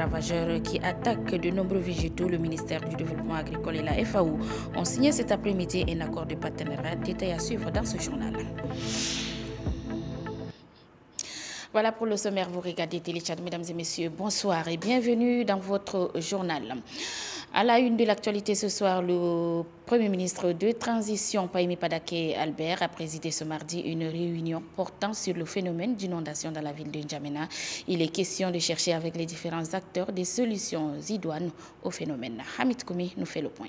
ravageurs qui attaquent de nombreux végétaux. Le ministère du Développement agricole et la FAO ont signé cet après-midi un accord de partenariat. Détail à suivre dans ce journal. Voilà pour le sommaire, vous regardez Téléchat. Mesdames et messieurs, bonsoir et bienvenue dans votre journal. À la une de l'actualité ce soir, le Premier ministre de Transition, Pahimi Padake Albert, a présidé ce mardi une réunion portant sur le phénomène d'inondation dans la ville de N'Djamena. Il est question de chercher avec les différents acteurs des solutions idoines au phénomène. Hamid Koumi nous fait le point.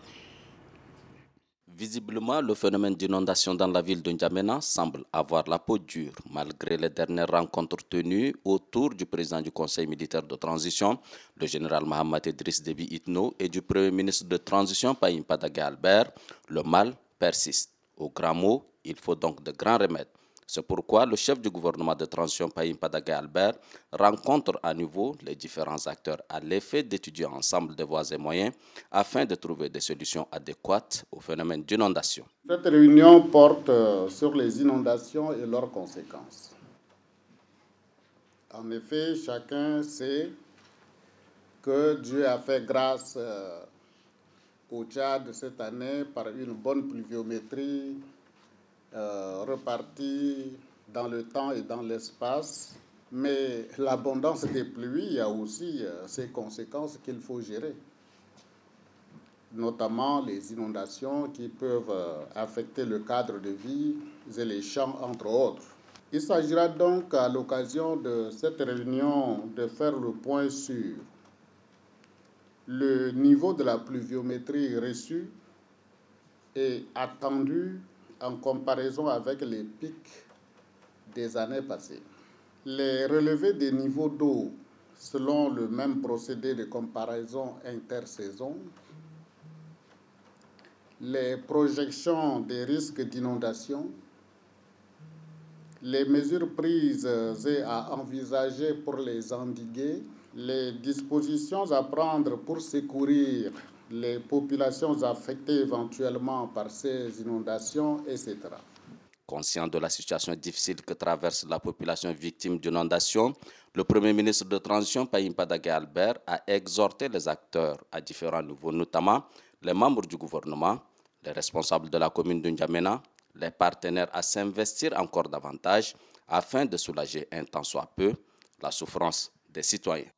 Visiblement, le phénomène d'inondation dans la ville de N'Djamena semble avoir la peau dure, malgré les dernières rencontres tenues autour du président du Conseil militaire de transition, le général Mohamed Idriss Déby Itno, et du Premier ministre de transition, Pahimi Padake Albert. Le mal persiste. Au grand mot, il faut donc de grands remèdes. C'est pourquoi le chef du gouvernement de transition, Pahimi Padake Albert, rencontre à nouveau les différents acteurs à l'effet d'étudier ensemble des voies et moyens afin de trouver des solutions adéquates au phénomène d'inondation. Cette réunion porte sur les inondations et leurs conséquences. En effet, chacun sait que Dieu a fait grâce au Tchad cette année par une bonne pluviométrie repartie dans le temps et dans l'espace. Mais l'abondance des pluies, il y a aussi ses conséquences qu'il faut gérer, notamment les inondations qui peuvent affecter le cadre de vie et les champs, entre autres. Il s'agira donc à l'occasion de cette réunion de faire le point sur le niveau de la pluviométrie reçue et attendue en comparaison avec les pics des années passées. Les relevés des niveaux d'eau selon le même procédé de comparaison intersaison, les projections des risques d'inondation, les mesures prises et à envisager pour les endiguer, les dispositions à prendre pour secourir les populations affectées éventuellement par ces inondations, etc. Conscient de la situation difficile que traverse la population victime d'inondations, le Premier ministre de transition, Pahimi Padake Albert, a exhorté les acteurs à différents niveaux, notamment les membres du gouvernement, les responsables de la commune de N'Djamena, les partenaires à s'investir encore davantage afin de soulager un tant soit peu la souffrance des citoyens.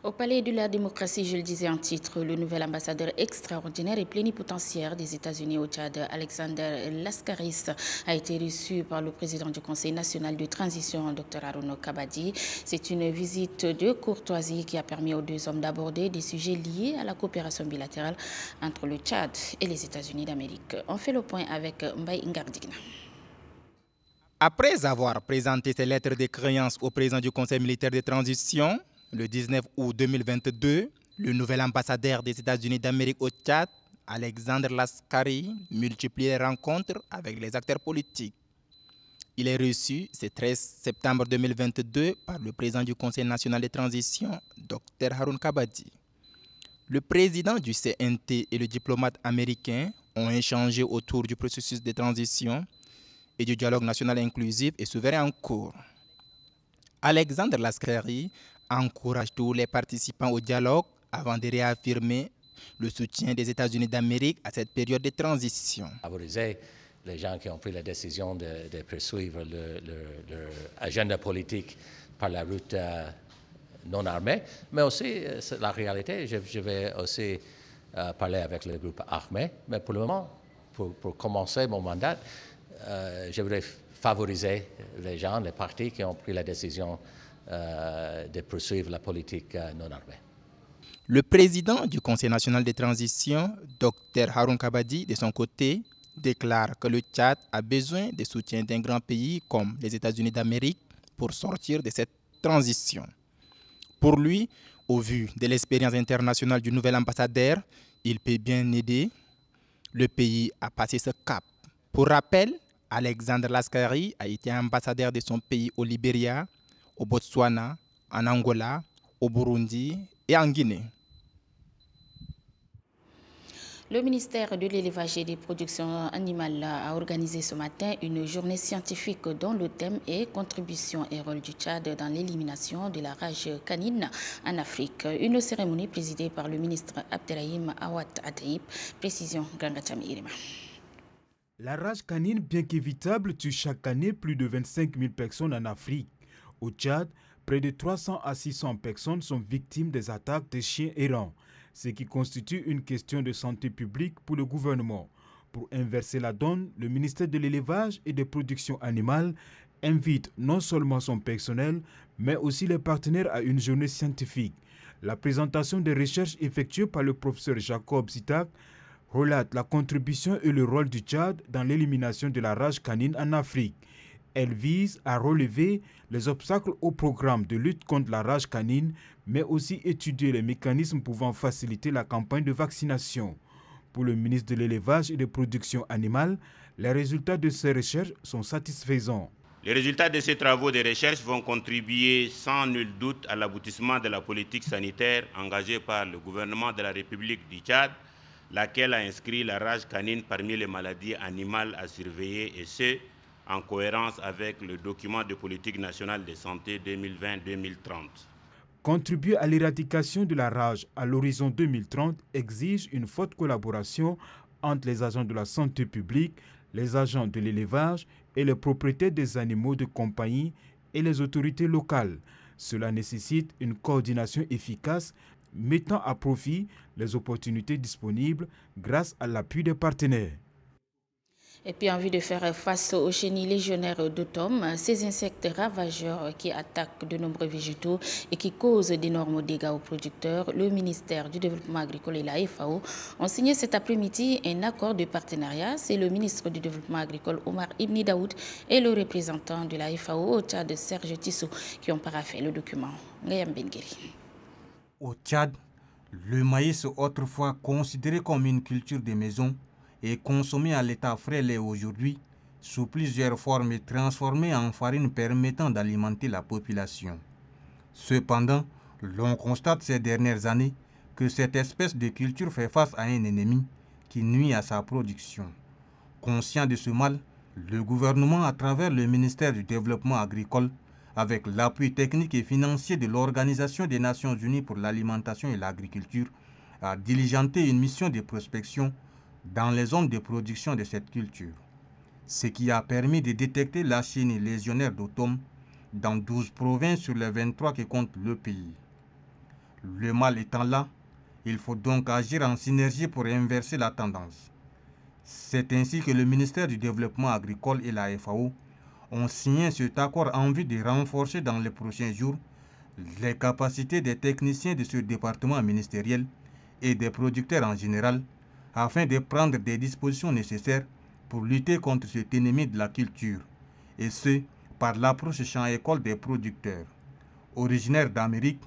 Au palais de la démocratie, je le disais en titre, le nouvel ambassadeur extraordinaire et plénipotentiaire des États-Unis au Tchad, Alexander Laskaris, a été reçu par le président du Conseil national de transition, Dr Harouna Kabadi. C'est une visite de courtoisie qui a permis aux deux hommes d'aborder des sujets liés à la coopération bilatérale entre le Tchad et les États-Unis d'Amérique. On fait le point avec Mbaye Ngardina. Après avoir présenté ses lettres de créance au président du Conseil militaire de transition, le 19 août 2022, le nouvel ambassadeur des États-Unis d'Amérique au Tchad, Alexander Laskari, multiplie les rencontres avec les acteurs politiques. Il est reçu ce 13 septembre 2022 par le président du Conseil national de transition, Dr Harouna Kabadi. Le président du CNT et le diplomate américain ont échangé autour du processus de transition et du dialogue national inclusif et souverain en cours. Alexander Laskari encourage tous les participants au dialogue avant de réaffirmer le soutien des États-Unis d'Amérique à cette période de transition. Favoriser les gens qui ont pris la décision de poursuivre leur agenda politique par la route non armée, mais aussi, c'est la réalité, je vais aussi parler avec le groupe armé, mais pour le moment, pour commencer mon mandat, je voudrais favoriser les gens, les partis qui ont pris la décision de poursuivre la politique non armée. Le président du Conseil national de transition, Dr Harouna Kabadi, de son côté, déclare que le Tchad a besoin du soutien d'un grand pays comme les États-Unis d'Amérique pour sortir de cette transition. Pour lui, au vu de l'expérience internationale du nouvel ambassadeur, il peut bien aider le pays à passer ce cap. Pour rappel, Alexander Laskari a été ambassadeur de son pays au Libéria, au Botswana, en Angola, au Burundi et en Guinée. Le ministère de l'Élevage et des Productions Animales a organisé ce matin une journée scientifique dont le thème est « Contribution et rôle du Tchad dans l'élimination de la rage canine en Afrique ». Une cérémonie présidée par le ministre Abderrahim Awad Ataïb. Précision Gangacham Irima. La rage canine, bien qu'évitable, tue chaque année plus de 25 000 personnes en Afrique. Au Tchad, près de 300 à 600 personnes sont victimes des attaques des chiens errants, ce qui constitue une question de santé publique pour le gouvernement. Pour inverser la donne, le ministère de l'Élevage et des Productions Animales invite non seulement son personnel, mais aussi les partenaires à une journée scientifique. La présentation des recherches effectuées par le professeur Jacob Zitak relate la contribution et le rôle du Tchad dans l'élimination de la rage canine en Afrique. Elle vise à relever les obstacles au programme de lutte contre la rage canine, mais aussi étudier les mécanismes pouvant faciliter la campagne de vaccination. Pour le ministre de l'Élevage et des Productions Animales, les résultats de ces recherches sont satisfaisants. Les résultats de ces travaux de recherche vont contribuer sans nul doute à l'aboutissement de la politique sanitaire engagée par le gouvernement de la République du Tchad, laquelle a inscrit la rage canine parmi les maladies animales à surveiller, et ce, en cohérence avec le document de politique nationale de santé 2020-2030. Contribuer à l'éradication de la rage à l'horizon 2030 exige une forte collaboration entre les agents de la santé publique, les agents de l'élevage et les propriétaires des animaux de compagnie et les autorités locales. Cela nécessite une coordination efficace mettant à profit les opportunités disponibles grâce à l'appui des partenaires. Et puis en vue de faire face aux chenilles légionnaires d'automne, ces insectes ravageurs qui attaquent de nombreux végétaux et qui causent d'énormes dégâts aux producteurs, le ministère du Développement agricole et la FAO ont signé cet après-midi un accord de partenariat. C'est le ministre du Développement agricole Omar Ibn Daoud et le représentant de la FAO au Tchad Serge Tissot qui ont paraphé le document. Ngayam Bengueri. Au Tchad, le maïs, autrefois considéré comme une culture de maison, et consommé à l'état frais l'est aujourd'hui, sous plusieurs formes et transformé en farine permettant d'alimenter la population. Cependant, l'on constate ces dernières années que cette espèce de culture fait face à un ennemi qui nuit à sa production. Conscient de ce mal, le gouvernement, à travers le ministère du Développement agricole, avec l'appui technique et financier de l'Organisation des Nations Unies pour l'alimentation et l'agriculture, a diligenté une mission de prospection dans les zones de production de cette culture, ce qui a permis de détecter la chenille légionnaire d'automne dans 12 provinces sur les 23 qui comptent le pays. Le mal étant là, il faut donc agir en synergie pour inverser la tendance. C'est ainsi que le ministère du Développement agricole et la FAO ont signé cet accord en vue de renforcer dans les prochains jours les capacités des techniciens de ce département ministériel et des producteurs en général, afin de prendre des dispositions nécessaires pour lutter contre cet ennemi de la culture, et ce, par l'approche champ-école des producteurs. Originaire d'Amérique,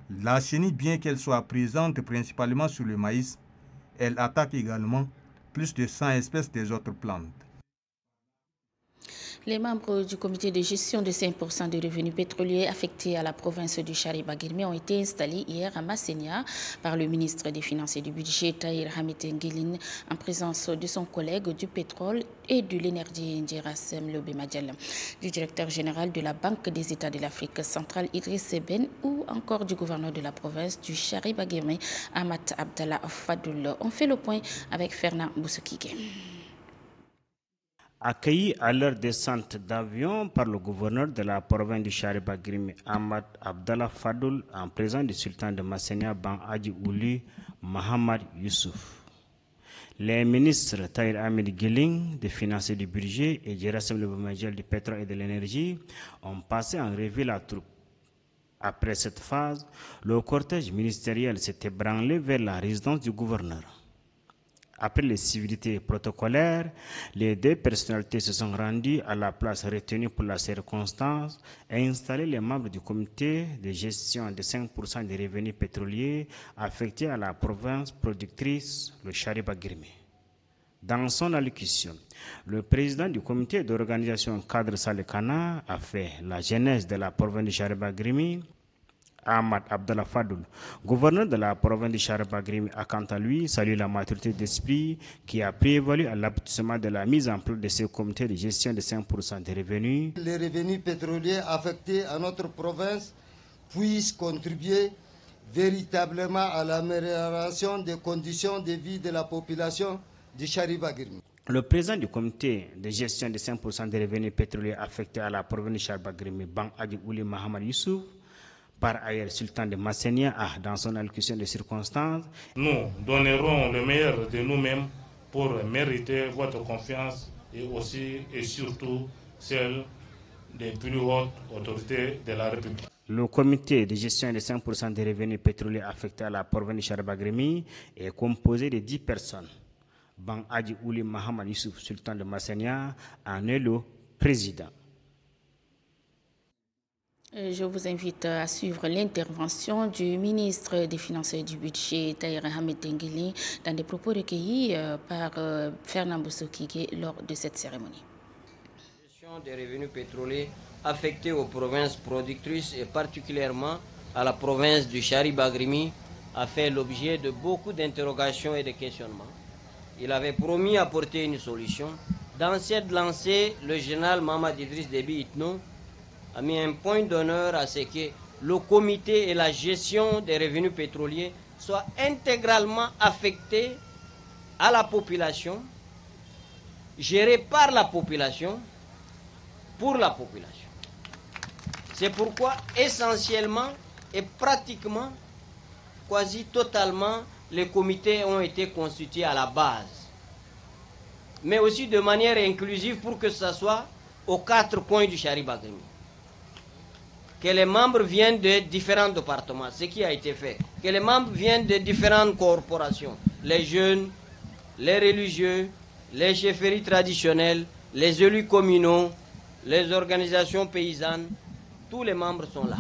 la chenille, bien qu'elle soit présente principalement sur le maïs, elle attaque également plus de 100 espèces des autres plantes. Les membres du comité de gestion de 5% des revenus pétroliers affectés à la province du Chariba-Guirmé ont été installés hier à Massenia par le ministre des Finances et du Budget, Tahir Hamid Nguilin, en présence de son collègue du pétrole et de l'énergie, Ndjerassem Lobemadial, du directeur général de la Banque des États de l'Afrique centrale, Idriss Seben, ou encore du gouverneur de la province du Chariba-Guirmé, Ahmad Abdallah Fadoul. On fait le point avec Fernand Boussoukigue. Accueillis à leur descente d'avion par le gouverneur de la province du Chariba-Guirmé, Ahmad Abdallah Fadoul, en présence du sultan de Massenia, Ban Hadji Ouli Mohamed Youssouf. Les ministres Tahir Hamid Nguilin des Finances et du Budget et Ndjerassem Lobemadial du Pétrole et de l'Énergie ont passé en revue la troupe. Après cette phase, le cortège ministériel s'est ébranlé vers la résidence du gouverneur. Après les civilités protocolaires, les deux personnalités se sont rendues à la place retenue pour la circonstance et installé les membres du comité de gestion de 5% des revenus pétroliers affectés à la province productrice, le Chariba-Guirmé. Dans son allocution, le président du comité d'organisation cadre Salekana a fait la genèse de la province du Chariba-Guirmé, Ahmad Abdallah Fadoul, gouverneur de la province de Charibagrimi, a quant à lui salué la maturité d'esprit qui a prévalu à l'aboutissement de la mise en place de ce comité de gestion de 5% des revenus. Les revenus pétroliers affectés à notre province puissent contribuer véritablement à l'amélioration des conditions de vie de la population de Charibagrimi. Le président du comité de gestion de 5% des revenus pétroliers affectés à la province de Charibagrimi, Ban Adji Ouli Mahamad Youssouf, par ailleurs sultan de Massenia, a dans son allocution de circonstances, nous donnerons le meilleur de nous-mêmes pour mériter votre confiance et aussi et surtout celle des plus hautes autorités de la République. Le comité de gestion de 5% des revenus pétroliers affectés à la province de Charibagrimi est composé de 10 personnes. Ban Adji Ouli Mahamad Youssouf, sultan de Massenia, en est le président. Je vous invite à suivre l'intervention du ministre des Finances et du Budget, Tahir Ahmed Tengueli, dans des propos recueillis par Fernand Boussokige lors de cette cérémonie. La gestion des revenus pétroliers affectés aux provinces productrices et particulièrement à la province du Charibagrimi a fait l'objet de beaucoup d'interrogations et de questionnements. Il avait promis d'apporter une solution. Dans cette lancée, le général Mahamad Idriss Déby Itno a mis un point d'honneur à ce que le comité et la gestion des revenus pétroliers soient intégralement affectés à la population, gérés par la population, pour la population. C'est pourquoi essentiellement et pratiquement, quasi totalement, les comités ont été constitués à la base, mais aussi de manière inclusive pour que ce soit aux 4 coins du Charibagrimi. Que les membres viennent de différents départements, ce qui a été fait. Que les membres viennent de différentes corporations, les jeunes, les religieux, les chefferies traditionnelles, les élus communaux, les organisations paysannes, tous les membres sont là.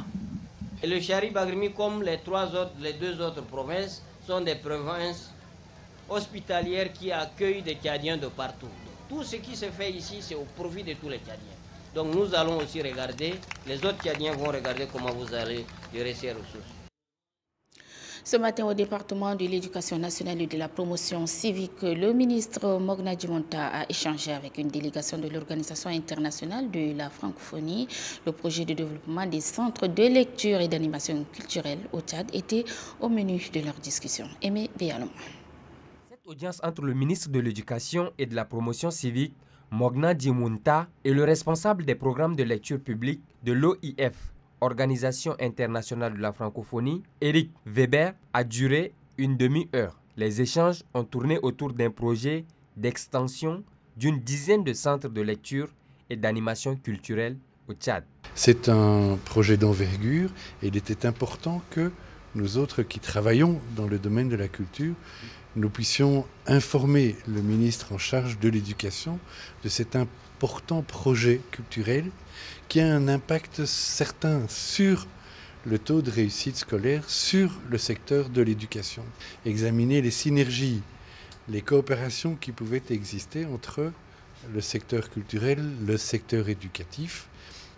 Et le Charibagrimi, comme les 2 autres provinces, sont des provinces hospitalières qui accueillent des Tchadiens de partout. Tout ce qui se fait ici, c'est au profit de tous les Tchadiens. Donc nous allons aussi regarder, les autres Tchadiens vont regarder comment vous allez gérer ces ressources. Ce matin, au département de l'éducation nationale et de la promotion civique, le ministre Mogna Djimonta a échangé avec une délégation de l'Organisation internationale de la francophonie. Le projet de développement des centres de lecture et d'animation culturelle au Tchad était au menu de leur discussion. Aimé Béalom. Cette audience entre le ministre de l'Éducation et de la promotion civique, Mogna Djimonta, et le responsable des programmes de lecture publique de l'OIF, Organisation internationale de la francophonie, Eric Weber, a duré une demi-heure. Les échanges ont tourné autour d'un projet d'extension d'une dizaine de centres de lecture et d'animation culturelle au Tchad. C'est un projet d'envergure et il était important que nous autres qui travaillons dans le domaine de la culture, nous puissions informer le ministre en charge de l'éducation de cet important projet culturel qui a un impact certain sur le taux de réussite scolaire, sur le secteur de l'éducation. Examiner les synergies, les coopérations qui pouvaient exister entre le secteur culturel, le secteur éducatif,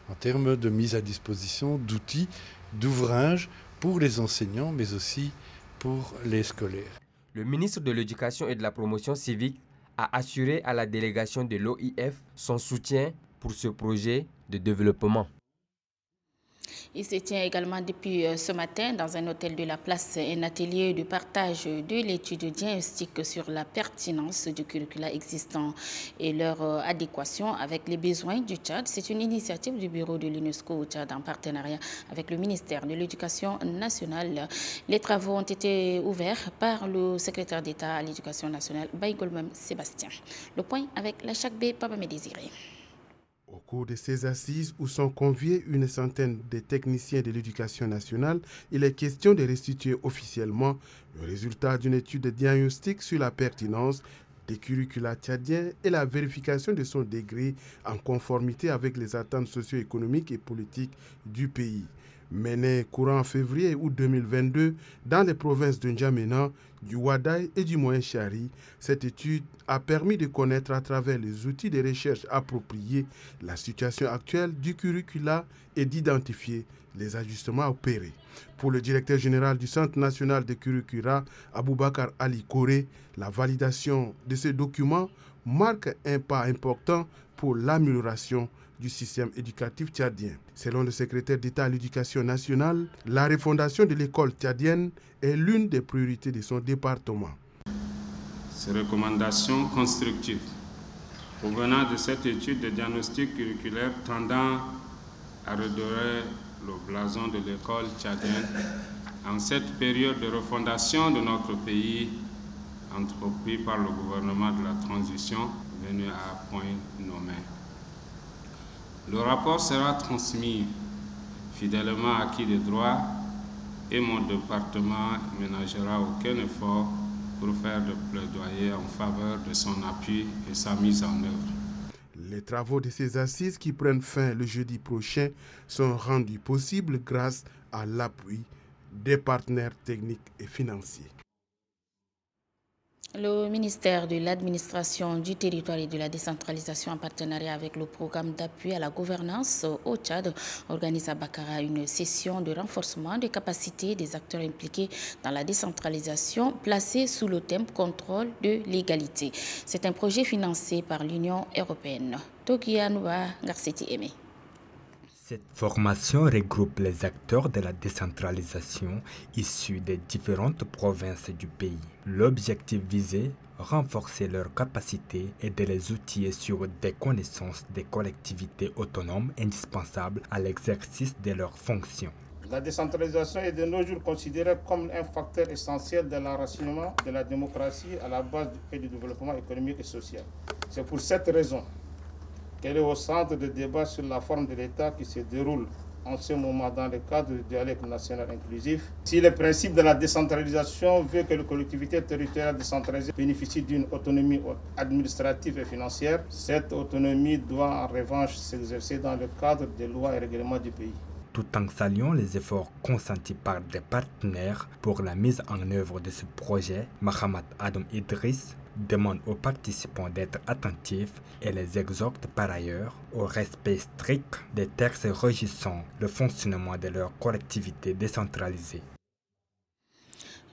en termes de mise à disposition d'outils, d'ouvrages pour les enseignants, mais aussi pour les scolaires. Le ministre de l'Éducation et de la promotion civique a assuré à la délégation de l'OIF son soutien pour ce projet de développement. Il se tient également depuis ce matin dans un hôtel de la place un atelier de partage de l'étude diagnostique sur la pertinence du curricula existant et leur adéquation avec les besoins du Tchad. C'est une initiative du bureau de l'UNESCO au Tchad en partenariat avec le ministère de l'Éducation nationale. Les travaux ont été ouverts par le secrétaire d'État à l'Éducation nationale, Baïgolmem Sébastien. Le point avec la Chakbe Papamédésiré. Au cours de ces assises où sont conviés une centaine de techniciens de l'éducation nationale, il est question de restituer officiellement le résultat d'une étude diagnostique sur la pertinence des curricula tchadiens et la vérification de son degré en conformité avec les attentes socio-économiques et politiques du pays. Menée courant février et août 2022 dans les provinces de N'Djamena, du Ouaddaï et du Moyen-Chari, cette étude a permis de connaître à travers les outils de recherche appropriés la situation actuelle du curricula et d'identifier les ajustements opérés. Pour le directeur général du Centre national de curricula, Aboubakar Ali Koré, la validation de ces documents marque un pas important pour l'amélioration du système éducatif tchadien. Selon le secrétaire d'État à l'éducation nationale, la refondation de l'école tchadienne est l'une des priorités de son département. Ces recommandations constructives provenant de cette étude de diagnostic curriculaire tendant à redorer le blason de l'école tchadienne en cette période de refondation de notre pays entrepris par le gouvernement de la transition venu à point nommé. Le rapport sera transmis fidèlement à qui de droit et mon département ne ménagera aucun effort pour faire de plaidoyer en faveur de son appui et sa mise en œuvre. Les travaux de ces assises qui prennent fin le jeudi prochain sont rendus possibles grâce à l'appui des partenaires techniques et financiers. Le ministère de l'Administration du territoire et de la décentralisation en partenariat avec le programme d'appui à la gouvernance au Tchad organise à Bakara une session de renforcement des capacités des acteurs impliqués dans la décentralisation placée sous le thème contrôle de l'égalité. C'est un projet financé par l'Union européenne. Tokianouba Garceti Aimé. Cette formation regroupe les acteurs de la décentralisation issus des différentes provinces du pays. L'objectif visé, renforcer leurs capacités et de les outiller sur des connaissances des collectivités autonomes indispensables à l'exercice de leurs fonctions. La décentralisation est de nos jours considérée comme un facteur essentiel de l'enracinement de la démocratie à la base du développement économique et social. C'est pour cette raison qu'elle est au centre de débats sur la forme de l'État qui se déroule en ce moment dans le cadre du dialogue national inclusif. Si le principe de la décentralisation veut que les collectivités territoriales décentralisées bénéficient d'une autonomie administrative et financière, cette autonomie doit en revanche s'exercer dans le cadre des lois et règlements du pays. Tout en saluant les efforts consentis par des partenaires pour la mise en œuvre de ce projet, Mahamat Adam Idriss demande aux participants d'être attentifs et les exhorte par ailleurs au respect strict des textes régissant le fonctionnement de leurs collectivités décentralisées.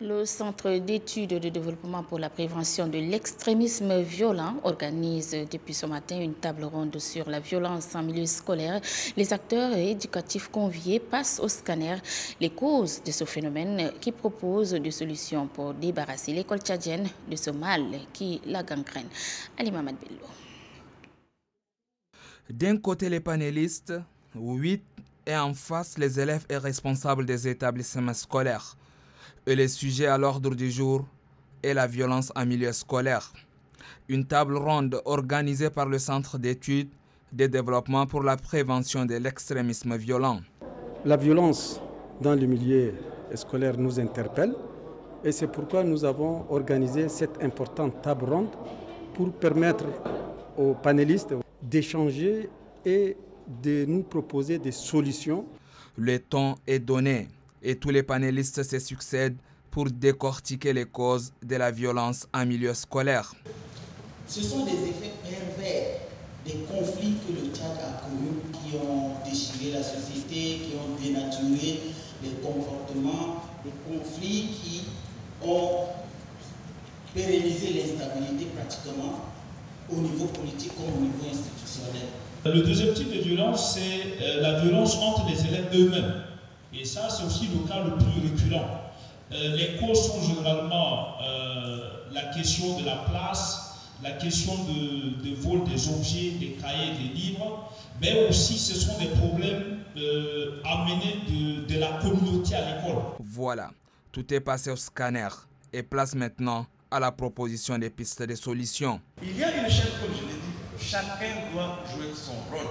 Le Centre d'études de développement pour la prévention de l'extrémisme violent organise depuis ce matin une table ronde sur la violence en milieu scolaire. Les acteurs éducatifs conviés passent au scanner les causes de ce phénomène qui propose des solutions pour débarrasser l'école tchadienne de ce mal qui la gangrène. Ali Mamad Bello. D'un côté les panélistes, 8, et en face les élèves et responsables des établissements scolaires. Et le sujet à l'ordre du jour est la violence en milieu scolaire. Une table ronde organisée par le Centre d'études de développement pour la prévention de l'extrémisme violent. La violence dans le milieu scolaire nous interpelle et c'est pourquoi nous avons organisé cette importante table ronde pour permettre aux panélistes d'échanger et de nous proposer des solutions. Le temps est donné et tous les panélistes se succèdent pour décortiquer les causes de la violence en milieu scolaire. Ce sont des effets pervers des conflits que le Tchad a connus, qui ont déchiré la société, qui ont dénaturé les comportements, des conflits qui ont pérennisé l'instabilité pratiquement au niveau politique comme au niveau institutionnel. Le deuxième type de violence, c'est la violence entre les élèves eux-mêmes. Et ça, c'est aussi le cas le plus récurrent. Les causes sont généralement la question de la place, la question de vol des objets, des cahiers, des livres, mais aussi ce sont des problèmes amenés de la communauté à l'école. Voilà, tout est passé au scanner et place maintenant à la proposition des pistes de solutions. Il y a une chaîne, comme je l'ai dit, chacun doit jouer son rôle.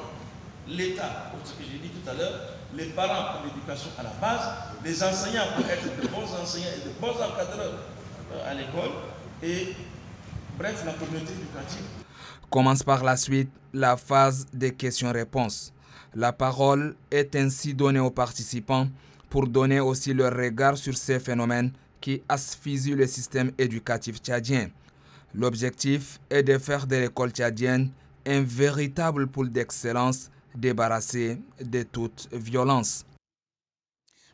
L'État, comme ce que j'ai dit tout à l'heure, les parents pour l'éducation à la base, les enseignants pour être de bons enseignants et de bons encadreurs à l'école, et bref, la communauté éducative. Commence par la suite la phase des questions-réponses. La parole est ainsi donnée aux participants pour donner aussi leur regard sur ces phénomènes qui asphyxient le système éducatif tchadien. L'objectif est de faire de l'école tchadienne un véritable pôle d'excellence débarrassé de toute violence.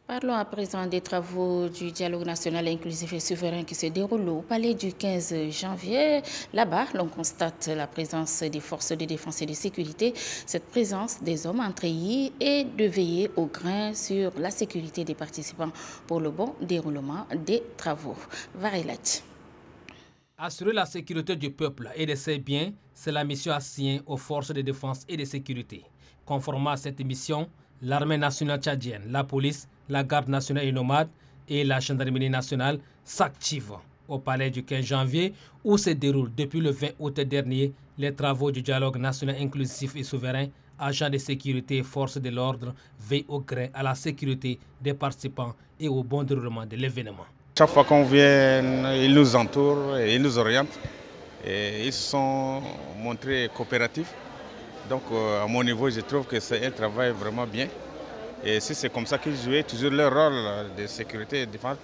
Parlons à présent des travaux du dialogue national inclusif et souverain qui se déroulent au palais du 15 janvier. Là-bas, l'on constate la présence des forces de défense et de sécurité. Cette présence des hommes entreillis est de veiller au grain sur la sécurité des participants pour le bon déroulement des travaux. Varilat. Assurer la sécurité du peuple et de ses biens, c'est la mission assignée aux forces de défense et de sécurité. Conformément à cette mission, l'armée nationale tchadienne, la police, la garde nationale et nomade et la gendarmerie nationale s'activent au palais du 15 janvier où se déroulent depuis le 20 août dernier les travaux du dialogue national inclusif et souverain. Agents de sécurité et forces de l'ordre veillent au grain à la sécurité des participants et au bon déroulement de l'événement. Chaque fois qu'on vient, ils nous entourent et ils nous orientent. Et ils se sont montrés coopératifs. Donc à mon niveau, je trouve que c'est un travail vraiment bien. Et si c'est comme ça qu'ils jouaient toujours leur rôle de sécurité et de défense,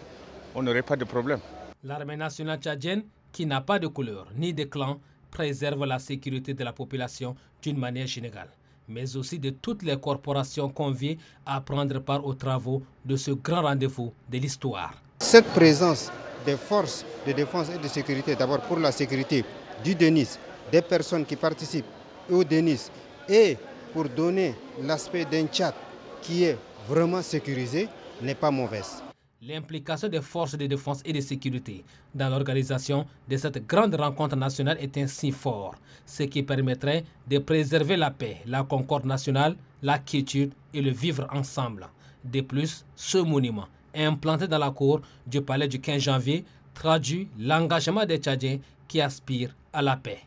on n'aurait pas de problème. L'armée nationale tchadienne, qui n'a pas de couleur ni de clan, préserve la sécurité de la population d'une manière générale, mais aussi de toutes les corporations conviées à prendre part aux travaux de ce grand rendez-vous de l'histoire. Cette présence des forces de défense et de sécurité, d'abord pour la sécurité du Denis, des personnes qui participent au Denis, et pour donner l'aspect d'un Tchad qui est vraiment sécurisé, n'est pas mauvaise. L'implication des forces de défense et de sécurité dans l'organisation de cette grande rencontre nationale est un signe fort, ce qui permettrait de préserver la paix, la concorde nationale, la quiétude et le vivre ensemble. De plus, ce monument, implanté dans la cour du palais du 15 janvier, traduit l'engagement des Tchadiens qui aspirent à la paix.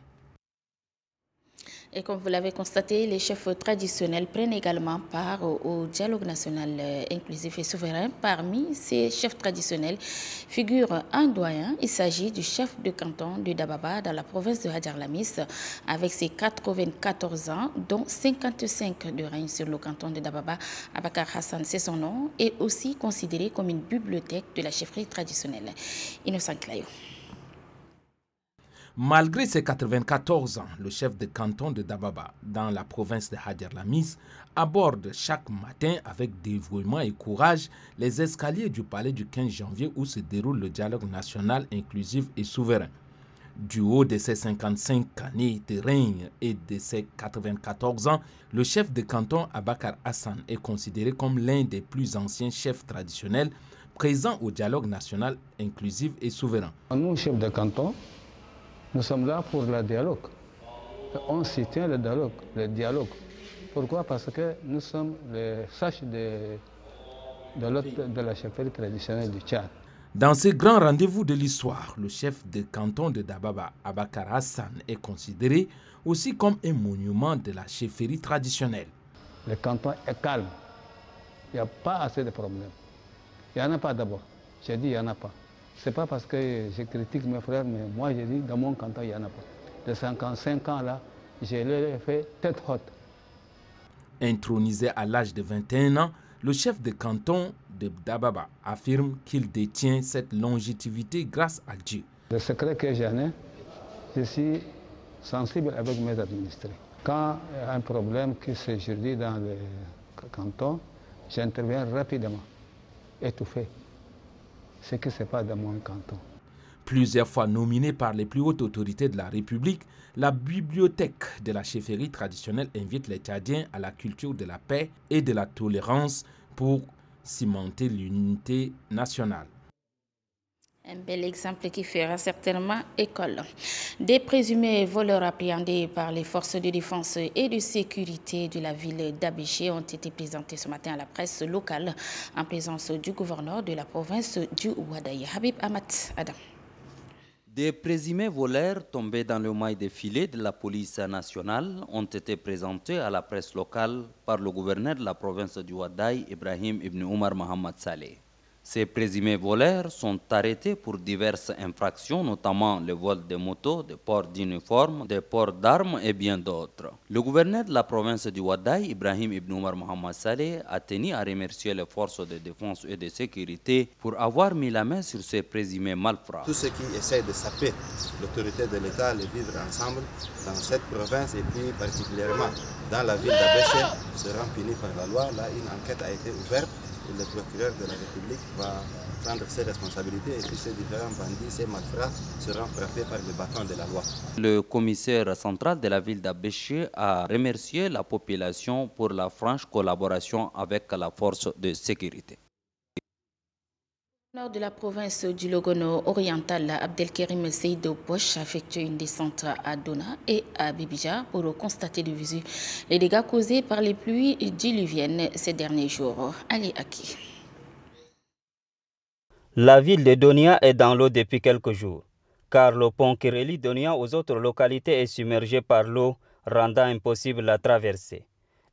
Et comme vous l'avez constaté, les chefs traditionnels prennent également part au dialogue national inclusif et souverain. Parmi ces chefs traditionnels figure un doyen. Il s'agit du chef de canton de Dababa dans la province de Hadjar-Lamis. Avec ses 94 ans, dont 55 de règne sur le canton de Dababa, Abakar Hassan, c'est son nom, est aussi considéré comme une bibliothèque de la chefferie traditionnelle. Innocent Clayo. Malgré ses 94 ans, le chef de canton de Dababa, dans la province de Hadjar-Lamis, aborde chaque matin avec dévouement et courage les escaliers du palais du 15 janvier où se déroule le dialogue national inclusif et souverain. Du haut de ses 55 années de règne et de ses 94 ans, le chef de canton Abakar Hassan est considéré comme l'un des plus anciens chefs traditionnels présents au dialogue national inclusif et souverain. Nous, chefs de canton, nous sommes là pour le dialogue. On soutient le dialogue. Pourquoi? Parce que nous sommes les sages de la chefferie traditionnelle du Tchad. Dans ce grand rendez-vous de l'histoire, le chef de canton de Dababa, Abakar Hassan, est considéré aussi comme un monument de la chefferie traditionnelle. Le canton est calme. Il n'y a pas assez de problèmes. Il n'y en a pas d'abord. J'ai dit il n'y en a pas. Ce n'est pas parce que je critique mes frères, mais moi j'ai dit dans mon canton il n'y en a pas. De 55 ans là, je l'ai fait tête haute. Intronisé à l'âge de 21 ans, le chef de canton de Dababa affirme qu'il détient cette longévité grâce à Dieu. Le secret que j'en ai, je suis sensible avec mes administrés. Quand il y a un problème qui se jourdit dans le canton, j'interviens rapidement, étouffé. Ce qui se passe dans mon canton. Plusieurs fois nominée par les plus hautes autorités de la République, la bibliothèque de la chefferie traditionnelle invite les Tchadiens à la culture de la paix et de la tolérance pour cimenter l'unité nationale. Un bel exemple qui fera certainement école. Des présumés voleurs appréhendés par les forces de défense et de sécurité de la ville d'Abéché ont été présentés ce matin à la presse locale en présence du gouverneur de la province du Ouadaï, Habib Ahmad Adam. Des présumés voleurs tombés dans le maille des filets de la police nationale ont été présentés à la presse locale par le gouverneur de la province du Ouadaï, Ibrahim Ibn Omar Mohamed Saleh. Ces présumés voleurs sont arrêtés pour diverses infractions, notamment le vol de motos, des ports d'uniformes, des ports d'armes et bien d'autres. Le gouverneur de la province du Ouaddaï, Ibrahim Ibn Omar Mohamed Saleh, a tenu à remercier les forces de défense et de sécurité pour avoir mis la main sur ces présumés malfrats. Tous ceux qui essaient de saper l'autorité de l'État, les vivre ensemble dans cette province et plus particulièrement dans la ville d'Abéché seront punis par la loi. Là, une enquête a été ouverte. Et le procureur de la République va prendre ses responsabilités et puis ces différents bandits, ces malfrats seront frappés par le bâton de la loi. Le commissaire central de la ville d'Abéché a remercié la population pour la franche collaboration avec la force de sécurité. Nord de la province du Logono oriental, Abdelkerim Seydou Bosch a effectué une descente à Dona et à Bibija pour constater de visu les dégâts causés par les pluies diluviennes ces derniers jours. Ali Aki. La ville de Donia est dans l'eau depuis quelques jours, car le pont qui relie Donia aux autres localités est submergé par l'eau, rendant impossible la traversée.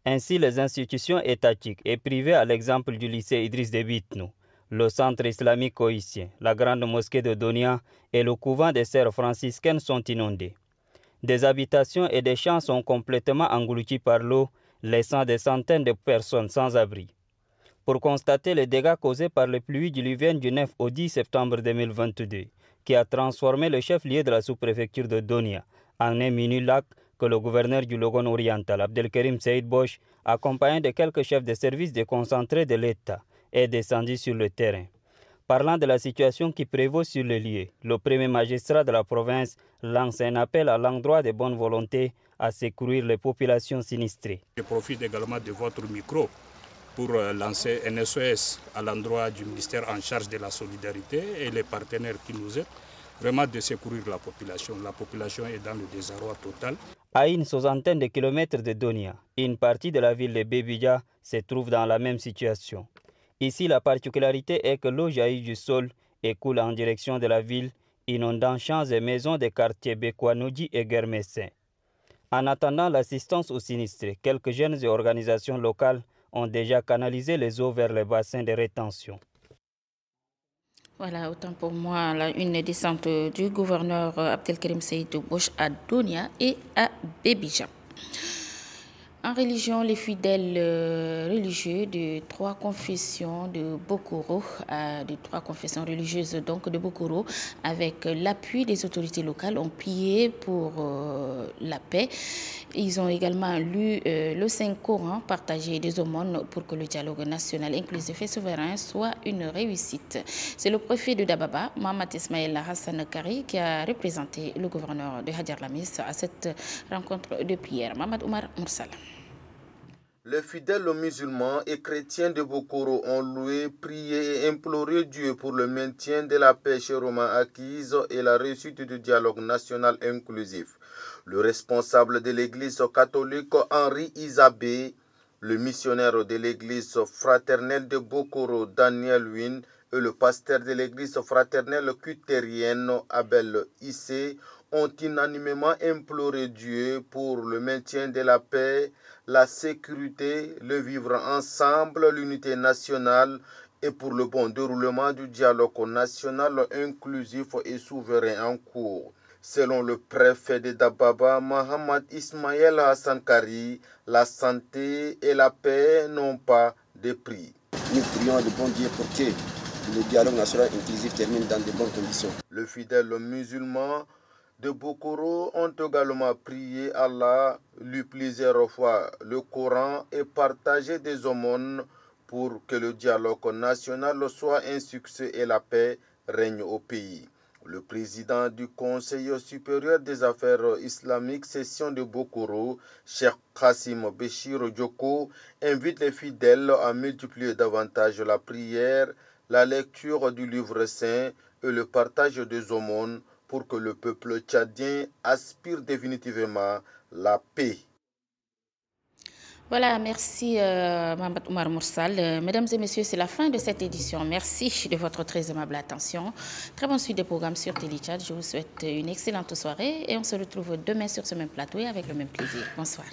Ainsi, les institutions étatiques et privées, à l'exemple du lycée Idriss Déby Itno, le centre islamique haïtien, la grande mosquée de Donia et le couvent des sœurs franciscaines sont inondés. Des habitations et des champs sont complètement engloutis par l'eau, laissant des centaines de personnes sans abri. Pour constater les dégâts causés par les pluies diluviennes du 9 au 10 septembre 2022, qui a transformé le chef-lieu de la sous-préfecture de Donia en un mini-lac que le gouverneur du Logon oriental, Abdelkerim Seyd Bosch, accompagné de quelques chefs de services déconcentrés de l'État, est descendu sur le terrain. Parlant de la situation qui prévaut sur le lieu, le premier magistrat de la province lance un appel à l'endroit des bonnes volontés à secourir les populations sinistrées. Je profite également de votre micro pour lancer un SOS à l'endroit du ministère en charge de la solidarité et les partenaires qui nous aident, vraiment de secourir la population. La population est dans le désarroi total. À une soixantaine de kilomètres de Donia, une partie de la ville de Bébidja se trouve dans la même situation. Ici, la particularité est que l'eau jaillit du sol et coule en direction de la ville, inondant champs et maisons des quartiers Bekwanoudji et Guermessin. En attendant l'assistance aux sinistrés, quelques jeunes et organisations locales ont déjà canalisé les eaux vers les bassins de rétention. Voilà, autant pour moi, une descente du gouverneur Abdelkerim Seydou Bosch à Donia et à Bébidja. En religion, les fidèles religieux de trois confessions de Bokoro, de Bokoro, avec l'appui des autorités locales, ont prié pour la paix. Ils ont également lu le Saint-Coran, partagé des aumônes pour que le dialogue national inclusif et souverain soit une réussite. C'est le préfet de Dababa, Mohamed Ismaël Hassan Kari, qui a représenté le gouverneur de Hadjar Lamis à cette rencontre de prière. Mohamed Omar Moursala. Les fidèles musulmans et chrétiens de Bokoro ont loué, prié et imploré Dieu pour le maintien de la paix chez Romain acquise et la réussite du dialogue national inclusif. Le responsable de l'église catholique Henri Isabé, le missionnaire de l'église fraternelle de Bokoro Daniel Win et le pasteur de l'église fraternelle cutérienne Abel Issé ont unanimement imploré Dieu pour le maintien de la paix, la sécurité, le vivre ensemble, l'unité nationale et pour le bon déroulement du dialogue national inclusif et souverain en cours. Selon le préfet de Dababa, Mohamed Ismaël Hassan Kari, la santé et la paix n'ont pas de prix. Nous prions de bon Dieu pour que le dialogue national inclusif termine dans de bonnes conditions. Le fidèle musulman de Bokoro ont également prié Allah, lu plusieurs fois le Coran et partagé des aumônes pour que le dialogue national soit un succès et la paix règne au pays. Le président du Conseil supérieur des affaires islamiques, session de Bokoro, Cheikh Kassim Béchir Djoko, invite les fidèles à multiplier davantage la prière, la lecture du livre saint et le partage des aumônes pour que le peuple tchadien aspire définitivement la paix. Voilà, merci Mohamed Omar Moursal. Mesdames et messieurs, c'est la fin de cette édition. Merci de votre très aimable attention. Très bonne suite des programmes sur Téléchat. Je vous souhaite une excellente soirée et on se retrouve demain sur ce même plateau et avec le même plaisir. Bonsoir.